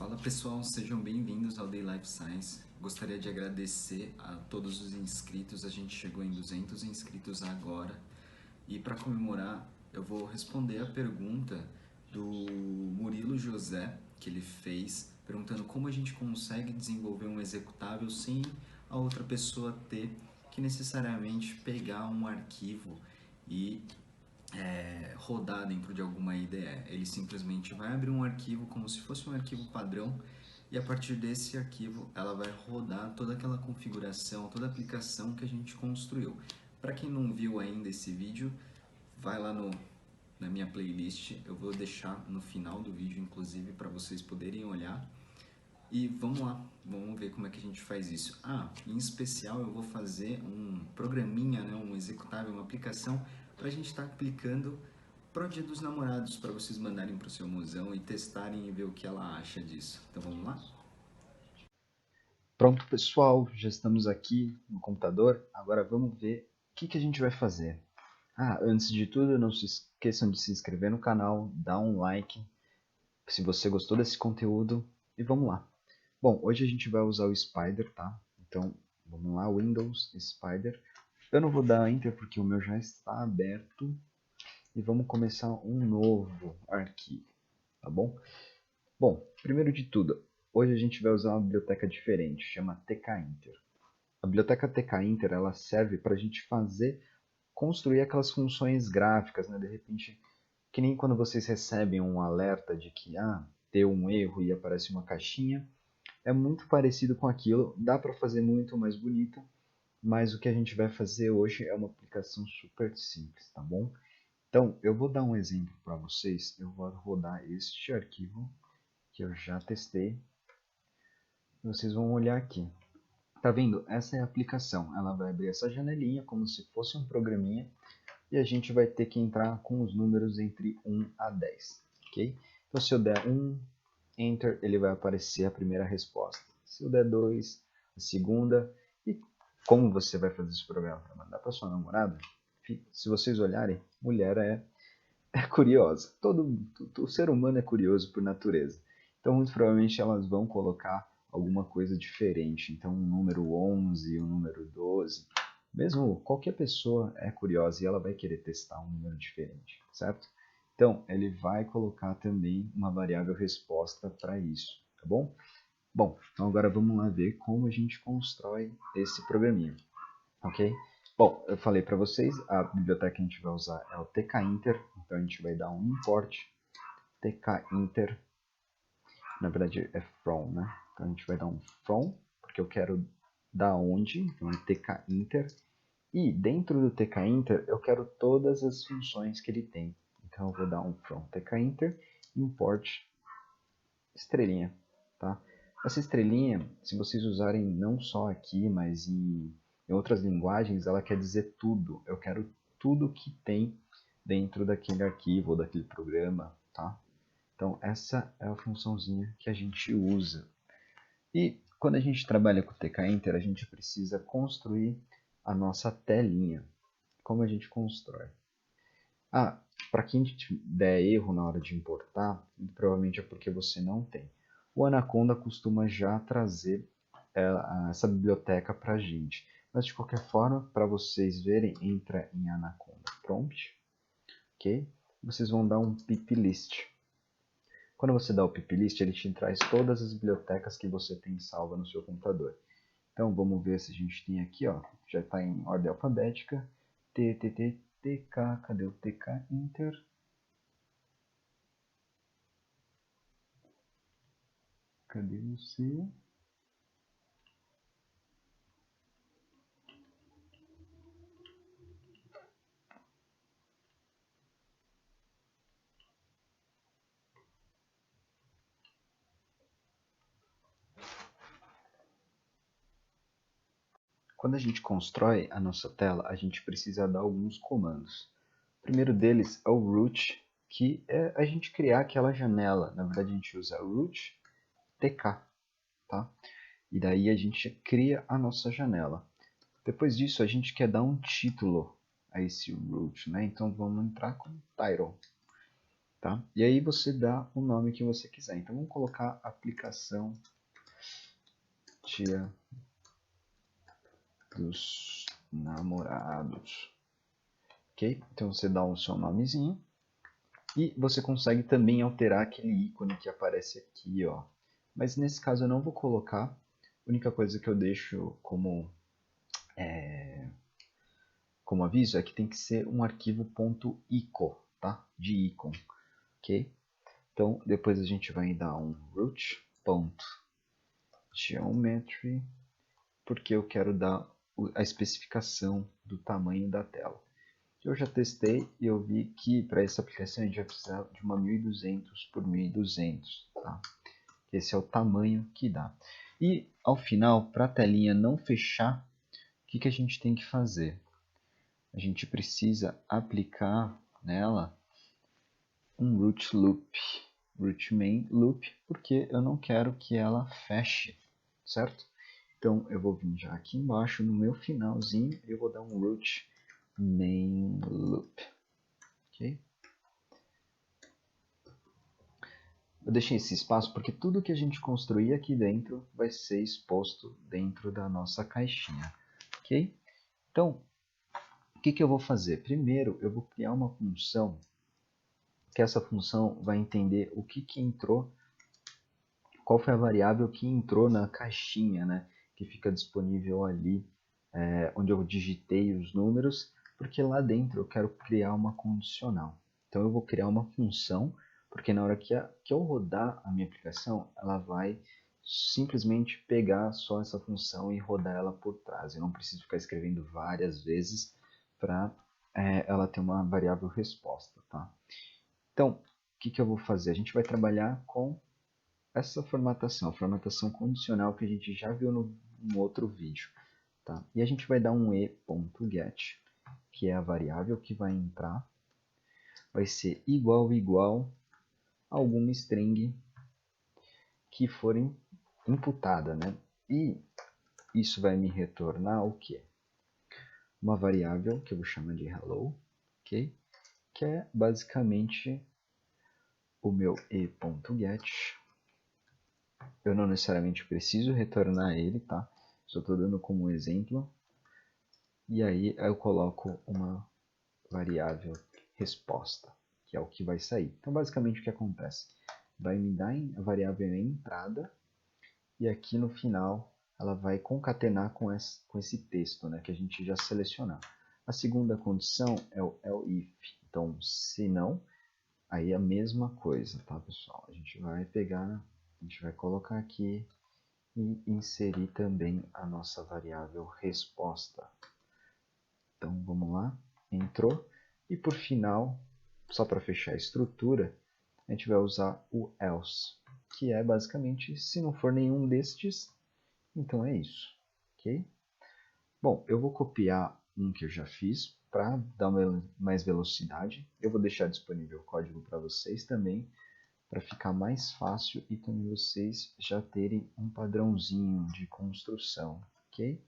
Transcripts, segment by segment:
Fala pessoal, sejam bem-vindos ao Day Life Science. Gostaria de agradecer a todos os inscritos, a gente chegou em 200 inscritos agora. E para comemorar, eu vou responder a pergunta do Murilo José, que ele fez, perguntando como a gente consegue desenvolver um executável sem a outra pessoa ter que necessariamente pegar um arquivo e rodar dentro de alguma IDE. Ele simplesmente vai abrir um arquivo como se fosse um arquivo padrão e a partir desse arquivo ela vai rodar toda aquela configuração, toda a aplicação que a gente construiu. Para quem não viu ainda esse vídeo, vai lá na minha playlist, eu vou deixar no final do vídeo, inclusive, para vocês poderem olhar. E vamos lá, vamos ver como é que a gente faz isso. Em especial eu vou fazer um programinha, né, um executável, uma aplicação para a gente estar aplicando pro Dia dos Namorados, para vocês mandarem para o seu mozão e testarem e ver o que ela acha disso. Então vamos lá? Pronto, pessoal, já estamos aqui no computador. Agora vamos ver o que a gente vai fazer. Antes de tudo, não se esqueçam de se inscrever no canal, dar um like se você gostou desse conteúdo e vamos lá. Bom, hoje a gente vai usar o Spider, tá? Então, vamos lá, Windows, Spider. Eu não vou dar Enter porque o meu já está aberto e vamos começar um novo arquivo, tá bom? Bom, primeiro de tudo, hoje a gente vai usar uma biblioteca diferente, chama tkinter. A biblioteca tkinter ela serve para a gente construir aquelas funções gráficas, né? De repente, que nem quando vocês recebem um alerta de que deu um erro e aparece uma caixinha, é muito parecido com aquilo, dá para fazer muito mais bonito, mas o que a gente vai fazer hoje é uma aplicação super simples, tá bom? Então, eu vou dar um exemplo para vocês, eu vou rodar este arquivo que eu já testei, vocês vão olhar aqui. Tá vendo? Essa é a aplicação. Ela vai abrir essa janelinha como se fosse um programinha e a gente vai ter que entrar com os números entre 1 a 10. Ok? Então, se eu der 1, Enter, ele vai aparecer a primeira resposta. Se eu der 2, a segunda. E como você vai fazer esse programa? Para mandar para sua namorada? Se vocês olharem, mulher é curiosa. O ser humano é curioso por natureza. Então, muito provavelmente, elas vão colocar alguma coisa diferente. Então, um número 11, um número 12. Mesmo qualquer pessoa é curiosa e ela vai querer testar um número diferente, certo? Então, ele vai colocar também uma variável resposta para isso, tá bom? Bom, então agora vamos lá ver como a gente constrói esse programinha, ok? Bom, eu falei para vocês, a biblioteca que a gente vai usar é o tkinter, então a gente vai dar um import tkinter, na verdade é from, né? Então a gente vai dar um from, porque eu quero da onde, então é tkinter, e dentro do tkinter eu quero todas as funções que ele tem. Então eu vou dar um from tkinter import estrelinha, tá? Essa estrelinha, se vocês usarem não só aqui, mas em outras linguagens, ela quer dizer tudo. Eu quero tudo que tem dentro daquele arquivo ou daquele programa, tá? Então essa é a funçãozinha que a gente usa. E quando a gente trabalha com o tkinter, a gente precisa construir a nossa telinha. Como a gente constrói? Para quem der erro na hora de importar, provavelmente é porque você não tem. O Anaconda costuma já trazer essa biblioteca para a gente. Mas de qualquer forma, para vocês verem, entra em Anaconda Prompt, ok? Vocês vão dar um piplist. Quando você dá o piplist, ele te traz todas as bibliotecas que você tem salva no seu computador. Então vamos ver se a gente tem aqui, ó, já está em ordem alfabética, TK, cadê o TK Inter? Cadê você? Quando a gente constrói a nossa tela, a gente precisa dar alguns comandos. O primeiro deles é o root, que é a gente criar aquela janela. Na verdade, a gente usa root tk, tá? E daí a gente cria a nossa janela. Depois disso, a gente quer dar um título a esse root, né? Então vamos entrar com title. tá? E aí você dá o nome que você quiser. Então vamos colocar aplicação Dia dos Namorados, ok? Então você dá o seu nomezinho e você consegue também alterar aquele ícone que aparece aqui, ó. Mas nesse caso eu não vou colocar. A única coisa que eu deixo como aviso é que tem que ser um arquivo .ico, tá? De ícone, ok? Então depois a gente vai dar um root.geometry, porque eu quero dar a especificação do tamanho da tela. Eu já testei e eu vi que para essa aplicação a gente vai precisar de uma 1200 por 1200, tá? Esse é o tamanho que dá. E ao final, para a telinha não fechar, o que a gente tem que fazer? A gente precisa aplicar nela um root loop, root main loop, porque eu não quero que ela feche, certo? Então eu vou vir já aqui embaixo no meu finalzinho e eu vou dar um root main loop, ok? Eu deixei esse espaço porque tudo que a gente construir aqui dentro vai ser exposto dentro da nossa caixinha, ok? Então, o que eu vou fazer? Primeiro, eu vou criar uma função, que essa função vai entender o que entrou, qual foi a variável que entrou na caixinha, né? Que fica disponível ali, onde eu digitei os números, porque lá dentro eu quero criar uma condicional. Então eu vou criar uma função, porque na hora que eu rodar a minha aplicação, ela vai simplesmente pegar só essa função e rodar ela por trás. Eu não preciso ficar escrevendo várias vezes para ela ter uma variável resposta, tá? Então, o que eu vou fazer? A gente vai trabalhar com essa formatação, a formatação condicional que a gente já viu no outro vídeo, tá? E a gente vai dar um e.get, que é a variável que vai entrar, vai ser igual a alguma string que for imputada, né? E isso vai me retornar o quê? Uma variável que eu vou chamar de hello, ok? Que é basicamente o meu e.get. Eu não necessariamente preciso retornar ele, tá? Só estou dando como um exemplo. E aí eu coloco uma variável resposta, que é o que vai sair. Então basicamente o que acontece? Vai me dar a variável entrada e aqui no final ela vai concatenar com esse texto, né, que a gente já selecionou. A segunda condição é o else if. Então, se não, aí é a mesma coisa, tá, pessoal? A gente vai pegar, a gente vai colocar aqui e inserir também a nossa variável resposta. Então, vamos lá. Entrou. E por final, só para fechar a estrutura, a gente vai usar o else, que é basicamente, se não for nenhum destes, então é isso, ok? Bom, eu vou copiar um que eu já fiz para dar mais velocidade. Eu vou deixar disponível o código para vocês também, para ficar mais fácil e também vocês já terem um padrãozinho de construção, ok?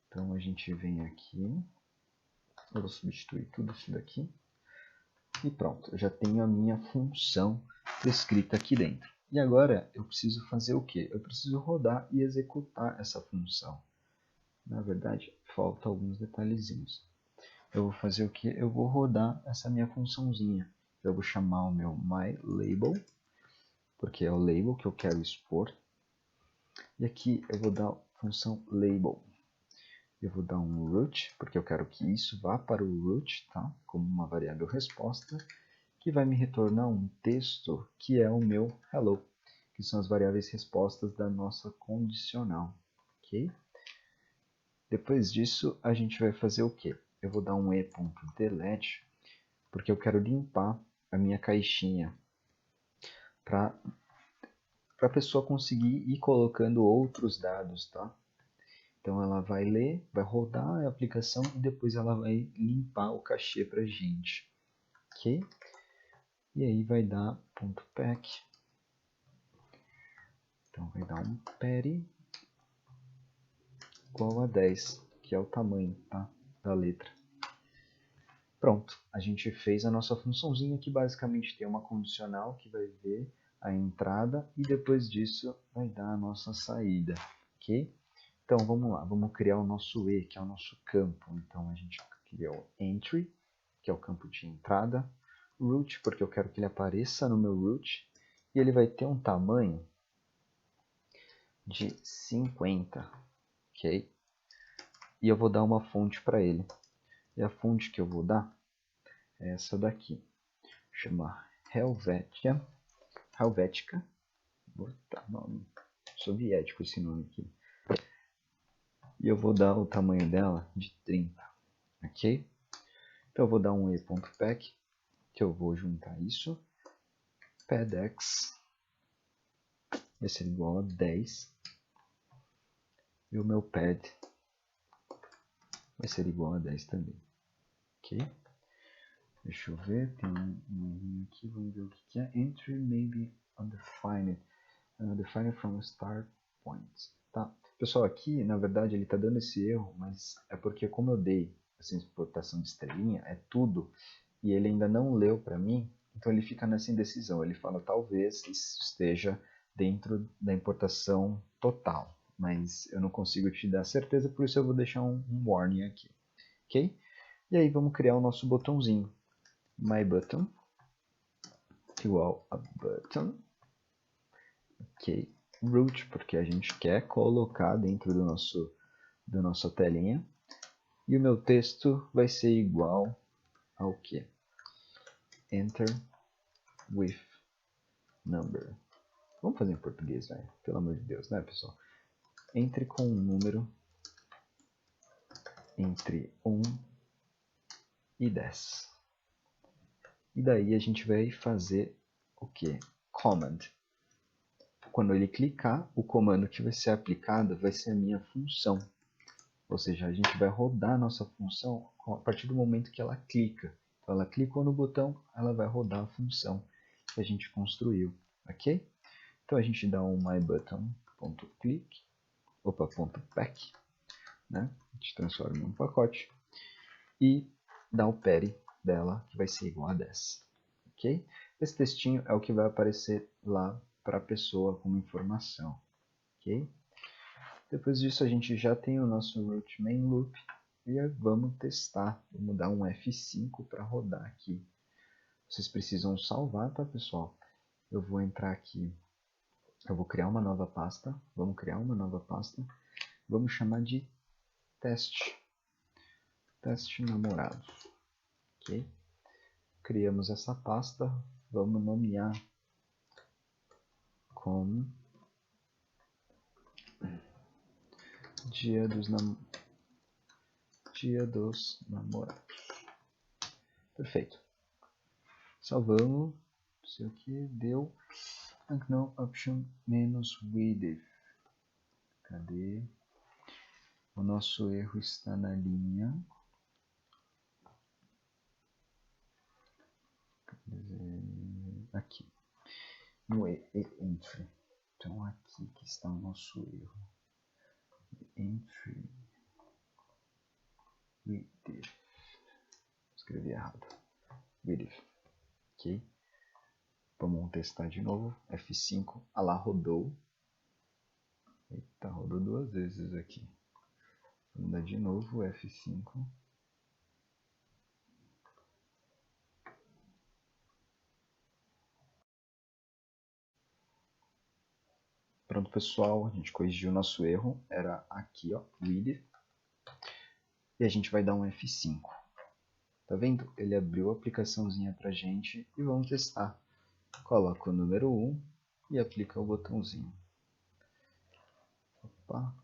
Então a gente vem aqui, eu vou substituir tudo isso daqui e pronto, eu já tenho a minha função descrita aqui dentro. E agora eu preciso fazer o quê? Eu preciso rodar e executar essa função. Na verdade, faltam alguns detalhezinhos. Eu vou fazer o que? Eu vou rodar essa minha funçãozinha. Eu vou chamar o meu myLabel, porque é o label que eu quero expor. E aqui eu vou dar a função label. Eu vou dar um root, porque eu quero que isso vá para o root, tá? Como uma variável resposta, que vai me retornar um texto que é o meu hello, que são as variáveis respostas da nossa condicional, ok? Depois disso, a gente vai fazer o quê? Eu vou dar um e.delete, porque eu quero limpar a minha caixinha para a pessoa conseguir ir colocando outros dados, tá? Então ela vai ler, vai rodar a aplicação e depois ela vai limpar o cachê para a gente, ok? E aí vai dar .pack, então vai dar um petty igual a 10, que é o tamanho, tá, da letra. Pronto, a gente fez a nossa funçãozinha que basicamente tem uma condicional que vai ver a entrada e depois disso vai dar a nossa saída, ok? Então vamos lá, vamos criar o nosso E, que é o nosso campo. Então a gente criou entry, que é o campo de entrada, root, porque eu quero que ele apareça no meu root, e ele vai ter um tamanho de 50, ok? E eu vou dar uma fonte para ele. E a fonte que eu vou dar é essa daqui, chama Helvetica. Vou botar nome soviético esse nome aqui. E eu vou dar o tamanho dela de 30, ok? Então eu vou dar um e.pack, que eu vou juntar isso. Padx vai ser igual a 10. E o meu pad vai ser igual a 10 também, ok? Deixa eu ver, tem um errinho aqui, vamos ver o que é. Entry maybe undefined. Defined from start point. Tá. Pessoal, aqui, na verdade, ele está dando esse erro, mas é porque como eu dei essa importação de estrelinha, é tudo, e ele ainda não leu para mim, então ele fica nessa indecisão. Ele fala, talvez isso esteja dentro da importação total, mas eu não consigo te dar certeza, por isso eu vou deixar um warning aqui, ok? E aí vamos criar o nosso botãozinho. MyButton igual a button, ok? Root, porque a gente quer colocar dentro da nossa telinha. E o meu texto vai ser igual ao que? Enter with number. Vamos fazer em português, né? Pelo amor de Deus, né, pessoal? Entre com um número entre 1 e 10. E daí a gente vai fazer o que? Command. Quando ele clicar, o comando que vai ser aplicado vai ser a minha função. Ou seja, a gente vai rodar a nossa função a partir do momento que ela clica. Então, ela clicou no botão, ela vai rodar a função que a gente construiu, ok? Então, a gente dá um mybutton.click, .pack, né? A gente transforma em um pacote e dá o parry dela, que vai ser igual a 10, ok? Esse textinho é o que vai aparecer lá para a pessoa como informação, ok? Depois disso a gente já tem o nosso root main loop e vamos testar. Vamos dar um F5 para rodar aqui. Vocês precisam salvar, tá, pessoal? Eu vou entrar aqui, eu vou criar uma nova pasta. Vamos criar uma nova pasta. Vamos chamar de teste. Teste namorados. Ok? Criamos essa pasta. Vamos nomear como Dia dos Namorados. Perfeito. Salvamos. Isso aqui deu unknown option menos width. Cadê? O nosso erro está na linha. Aqui. No entry. Então aqui que está o nosso erro. Entry width. Escrevi errado. Width. Ok. Vamos testar de novo. F5. Ah lá, rodou. Eita, rodou duas vezes aqui. Vamos dar de novo F5. Pronto, pessoal. A gente corrigiu o nosso erro. Era aqui, ó. Width. E a gente vai dar um F5. Tá vendo? Ele abriu a aplicaçãozinha pra gente e vamos testar. Coloca o número 1 e aplica o botãozinho. Opa,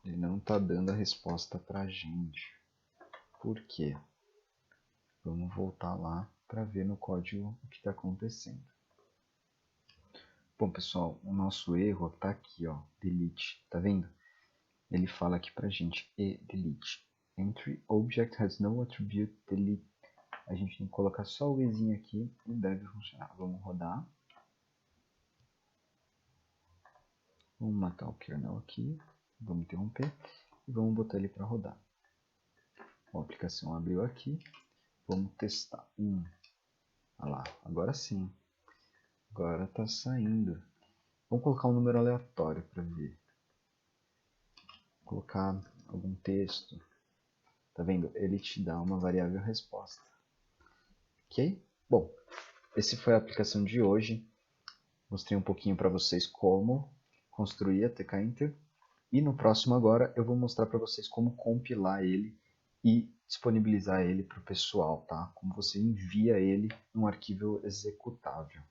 ele não está dando a resposta pra gente. Por quê? Vamos voltar lá para ver no código o que está acontecendo. Bom, pessoal, o nosso erro está aqui, ó, delete, tá vendo? Ele fala aqui pra gente, delete. Entry object has no attribute delete. A gente tem que colocar só o ezinho aqui e deve funcionar. Vamos rodar. Vamos matar o kernel aqui. Vamos interromper. E vamos botar ele para rodar. Bom, a aplicação abriu aqui. Vamos testar. Olha lá, agora sim. Agora tá saindo. Vamos colocar um número aleatório para ver. Colocar algum texto. Tá vendo? Ele te dá uma variável resposta. Ok? Bom, esse foi a aplicação de hoje. Mostrei um pouquinho para vocês como construir a TK Inter. E no próximo agora eu vou mostrar para vocês como compilar ele e disponibilizar ele para o pessoal, tá? Como você envia ele num arquivo executável.